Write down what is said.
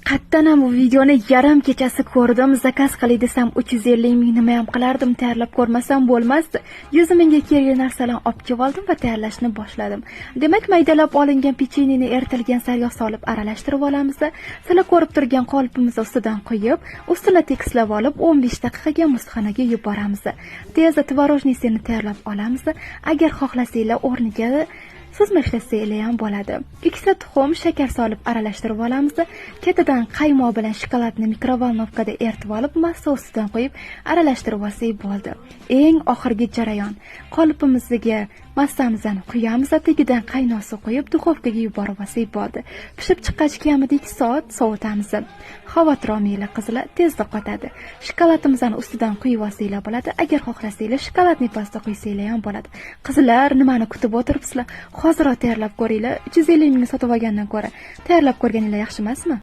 Haqiqatdan ham bu videoni yarim kechasi ko'rdim. Zakaz qilay desam 350 ming nima ham qilardim, tayyorlab ko'rmasam bo'lmasdi. 100 mingga kerakli narsalarni olib kelib oldim va tayyorlashni boshladim. Demak, maydalab olingan pechenyeni eritilgan sariyog' solib aralashtirib olamiz. Sizlar ko'rib turgan qolipimizni ustidan quyib, ustini tekislab olib 15 daqiqaga muzxonaga yuboramiz. Tezda tvorojnisini tayyorlab olamiz. Agar xohlasanglar o'rniga suzma ishlasanglar ham bo'ladi. Ikkita tuxum, shakar solib aralashtirib olamiz. Ketidan qaymoq bilan shokoladni mikrovolnovkada eritib olib, massa ustidan qo'yib aralashtirib olsak bo'ldi. Eng oxirgi jarayon. Qolipimizga massamizni quyamiz, tagidan qaynoq suv qo'yib duxovkaga yuborib olsak bo'ldi. Pishib chiqqach kamida 2 soat sovutamiz. Xavotir olmanglar qizlar, tezda qotadi. Shokoladimizni ustidan quyib olsanglar bo'ladi. Agar xohlasanglar shokoladni pasta qo'ysanglar ham bo'ladi. Qizlar, nimani kutib o'tiribsizlar? Hozir tayyorlab ko'ringlar. 350 mingga sotib olgandan ko'ra tayyorlab ko'rganingiz yaxshi emasmi?